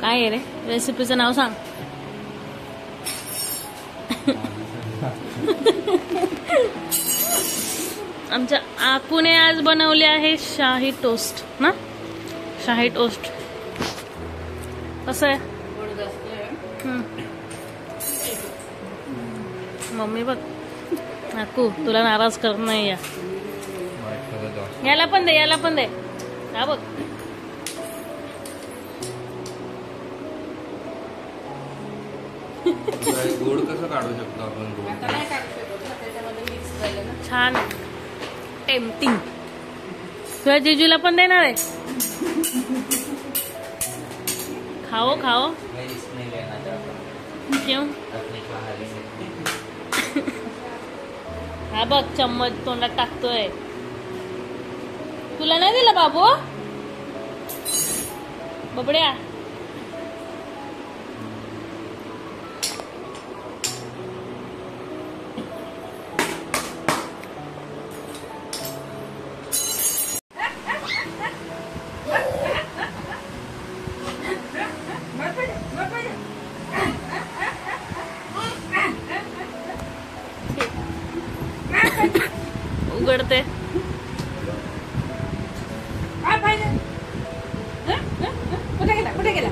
काय आहे रे रेसिपीचं नाव सांग. आमच्या आकूने आज बनवले आहे शाही टोस्ट ना. शाही टोस्ट कसं आहे. मम्मी बघ आकू तुला नाराज करत नाही. याला पण दे याला पण दे. हा बघ गोड कसं काढू शकतो आपण. छान टेम्पटिंग. तुझ्या जिजूला पण देणार आहे. खाओ खाओ. क्यों. हा बघ चम्मच तोंडात टाकतोय. तुला नाही दिला बाबू बबड्या. उघडते. कुठे गेला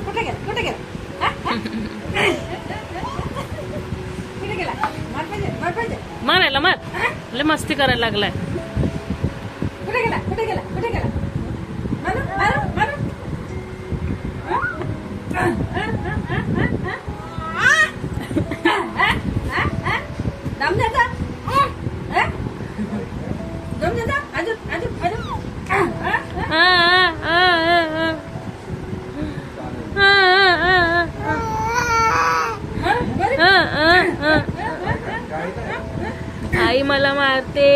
मारायला मार. लय मस्ती करायला लागलाय. कुठे गेला मारू दम देता अजून आई मला मारते.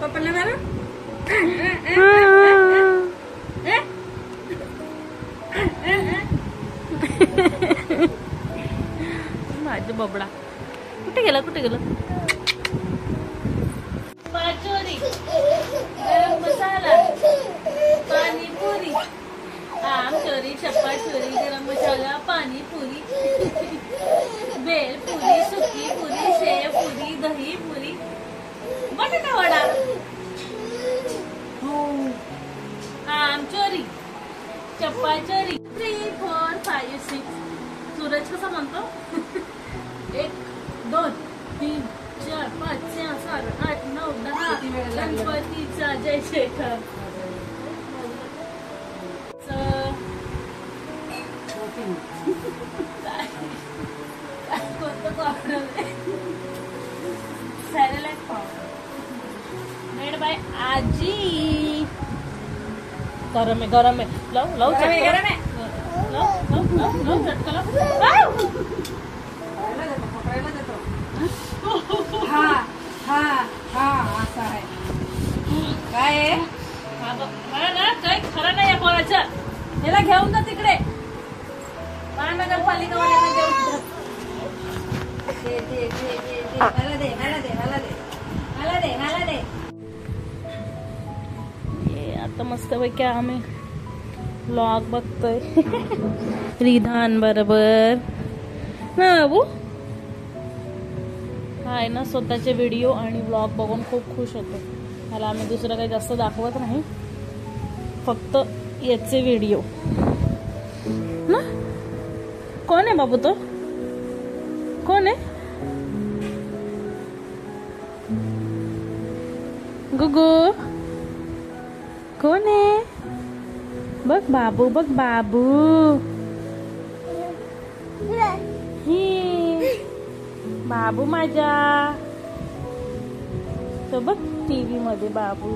पप्पाला मारू माझा बबडा कुठे गेला पाचोरी गरम मसाला पाणीपुरी आम चोरी चप्पा चोरी गरम मसाला पाणीपुरी भेलपुरी सुकी पुरी शेव पुरी दही पुरी बटाटा वडा आम चोरी चप्पा चोरी 3 4 5 6. सूरज कसा म्हणतो 1 2 3 4 5 6 7 8 9 10. गणपतीचा जय शेखर. कोणतं powder Cerelac powder made by आजी. गरम आहे लव चटका असं आहे काय काही खरं नाही या पोराचं. त्याला घेऊन जा तिकडे महानगरपालिका मला दे. आता मस्त पैकी आम्ही व्लॉग बघतोय रिधान बरोबर ना बाबू. हा आहे ना स्वतःचे व्हिडिओ आणि व्लॉग बघून खूप खुश होतो. मला आम्ही दुसरं काही जास्त दाखवत नाही फक्त याचे व्हिडिओ ना. कोण आहे बाबू तो. कोण आहे गुगू. कोण आहे बघ बाबू ही बाबू माझा. तो बघ टीव्ही मध्ये बाबू.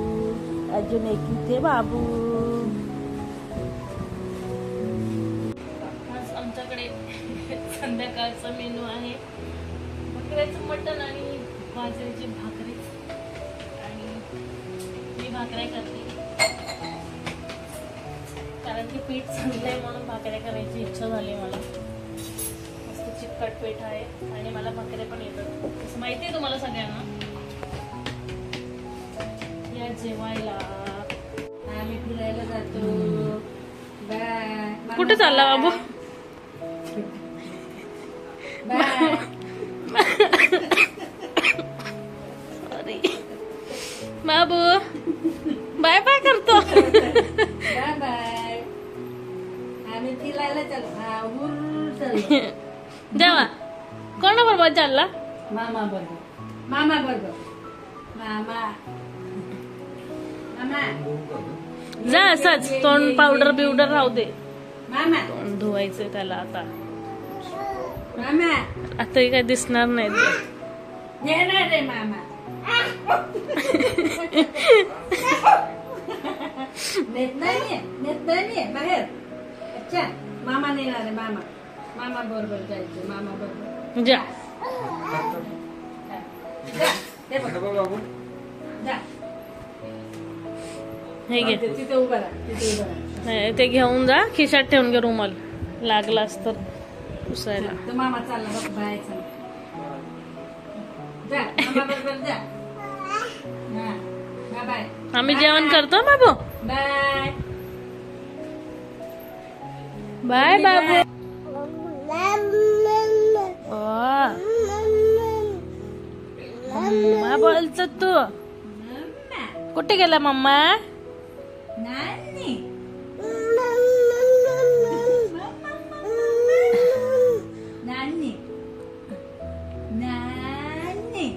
अजून एक इथे बाबू. आज आमच्याकडे संध्याकाळचा मेनू आहे बकऱ्याचं मटण आणि बाजरीची भाकरी. आणि मी भाकऱ्या करते कारण की पीठ संपलंय म्हणून भाकऱ्या करायची इच्छा झाली मला. मस्त चिकट पीठ आहे आणि मला भाकऱ्या पण येतात, असं माहिती आहे तुम्हाला सगळ्यांना. या जेवायला आम्ही फिरायला जातो. बाय. कुठे चालला बाबू? बाय. अरे बाबू बाय बाय करतो. Bye bye. आम्ही फिरायला चाललो. जेवा कोणाबरोबर चालला? मामा बरोबर. मामा बरोबर. मामा. मामा. जा असंच तोंड पावडर बिवडर राहू दे. मामा. तोंड धुवायचंय त्याला आता. मामा. आता काही दिसणार नाही. येणार रे मामा. नेत नाही बाहेर. अच्छा मामा नेणार आहे. मामा बरोबर जायचं. मामा बरोबर जा बाबू जा. हे घे. तिथे उभा राहा. ते घेऊन जा, खिशात ठेवून घे रुमाल, लागलास तर पुसायला. तो मामा चालला बघ बाय. जा मामा बरोबर जा. Bye bye. आम्ही जेवण करतो बाबू. बाय बाय बाबू. मम्मा बोलतो तू. कुठे गेला मम्मा? नानी. नानी. नानी.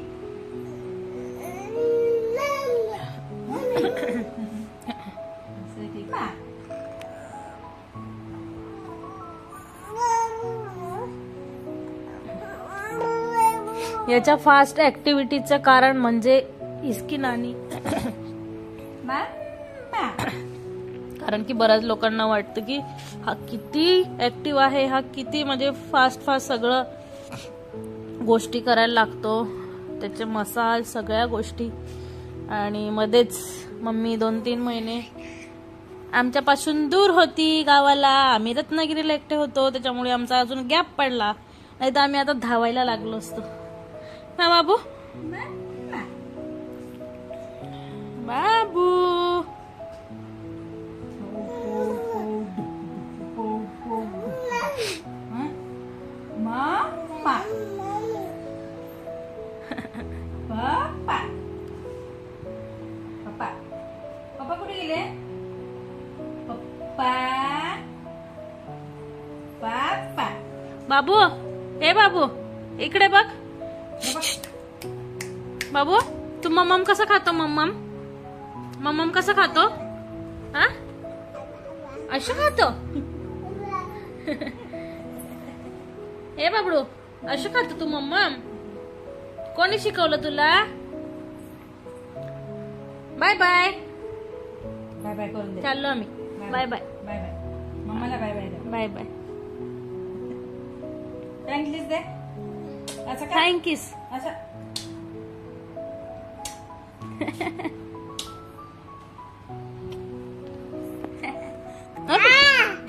याच्या फास्ट ऍक्टिव्हिटीचं कारण म्हणजे इसकी नानी. कारण की बऱ्याच लोकांना वाटतं की हा किती ऍक्टिव्ह आहे, हा किती म्हणजे फास्ट सगळं गोष्टी करायला लागतो, त्याचे मसाज सगळ्या गोष्टी. आणि मध्येच मम्मी 2-3 महिने आमच्यापासून दूर होती गावाला. आम्ही रत्नागिरीला एकटे होतो, त्याच्यामुळे आमचा अजून गॅप पडला. नाही तर आम्ही आता धावायला लागलो असतो ना बाबू. बाबू मामा. पप्पा. पप्पा. पप्पा कुठे गेले? पप्पा. पप्पा. बाबू ए बाबू इकडे बघ. बाबू तू मम्मम कसं खातो? मम्मम कसं खातो? हा असं खातो? ए बाबडू असं खातो तू मम्मम? कोणी शिकवलं तुला? Bye bye. बाय बाय करून दे. चाललो आम्ही. Bye bye. Bye bye. मम्माला bye bye. Bye bye. Thanks दे. असं का? थँक्स. असं.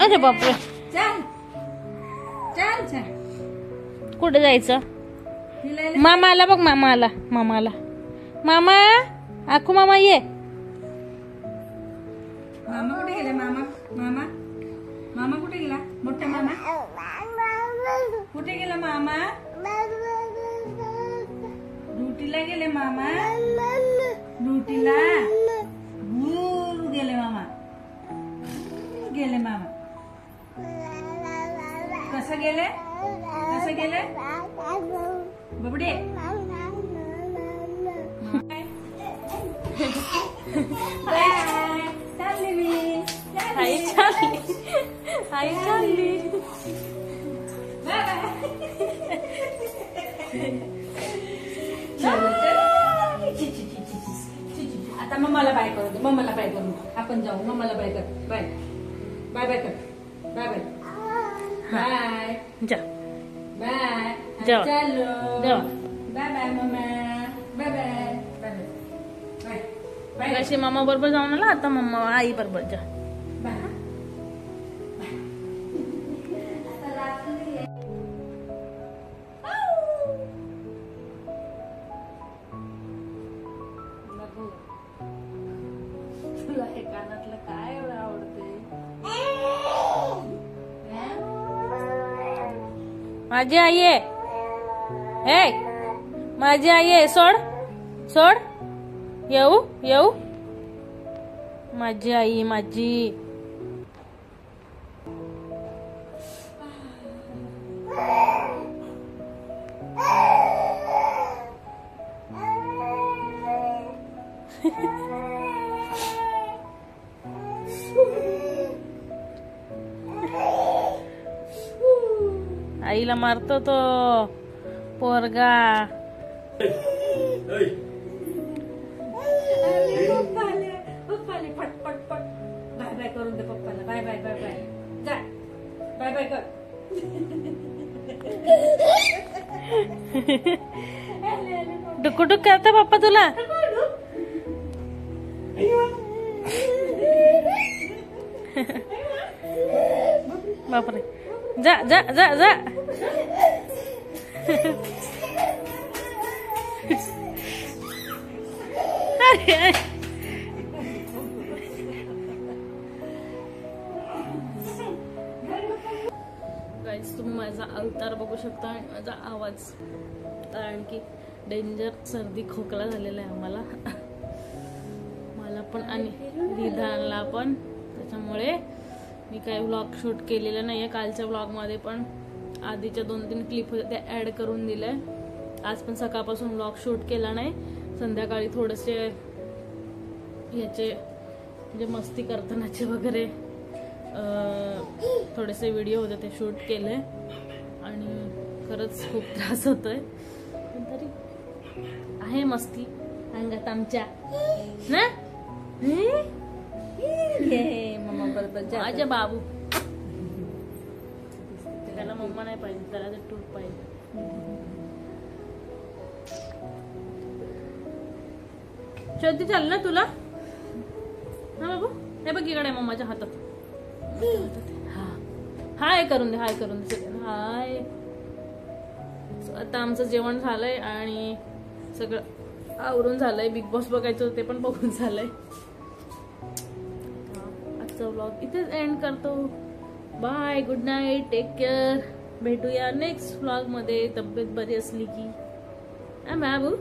अरे बापरे. चल चल चल. कुठे जायचं? फिरायला. मामा आला बघ. मामा आला. मामा आखू मामा ये. मामा कुठे गेला? मामा कुठे गेला? मोठा मामा कुठे गेला? मामा ड्युटीला गेले. मामा ड्युटीला गेले. मामा कसं गेले? बबडे. चालली मी. आई चालली. आता मम्माला बाय करू दे. मम्माला बाय करू. आपण जाऊ. मम्माला बाय कर. बाय बाय बाय कर. Bye bye. बाय जा बाय. जाऊ. चलो जाऊ. बाय बाय मम्मा. Bye bye. Bye bye. Bye कशी मामा बरोबर जाऊन आला, आता मम्मा आई बरोबर जा. बाय. माझी आई आहे. हे माझी आई आहे. सोड सोड. येऊ येऊ. माझी आई माझी. आईला मारतो तो पोरगा. पप्पा आले पट पट पट. बाय बाय करून दे पप्पाला. Bye bye bye bye. जा बाय बाय कर. डुकुडुक करता पप्पा तुला. बापरे. जा जा जा जा. गाईस तुम्ही माझा अवतार बघू शकता आणि माझा आवाज. कारण की डेंजर सर्दी खोकला झालेला आहे आम्हाला. मला पण आणि विधानला पण. त्याच्यामुळे मी काही व्लॉग शूट केलेला नाहीये. कालच्या व्लॉगमध्ये पण आधीच्या 2-3 क्लिप होत्या त्या ऍड करून दिल्या. आज पण सकाळपासून व्लॉग शूट केला नाही. संध्याकाळी थोडेसे याचे म्हणजे मस्ती करतानाचे वगैरे थोडेसे व्हिडिओ होते ते शूट केले. आणि खरंच खूप त्रास होतोय. पण तरी आहे मस्ती अंगात आमच्या ना. मम्मा बरोबर माझ्या बाबू. त्याला मम्मा नाही पाहिजे, त्याला ते टूर पाहिजे. शोधी चाल ना तुला. हा बाबू हे बघ इकडे मम्माच्या हातात. हाय करून दे. हाय करून दे. हाय. आता आमचं जेवण झालंय आणि सगळं आवरून झालंय. बिग बॉस बघायचं ते पण बघून झालंय. आजचा व्लॉग इथेच एंड करतो. Bye. Good night. Take care. भेटूया नेक्स्ट व्लॉग मध्ये तब्येत बरी असली की. बाबू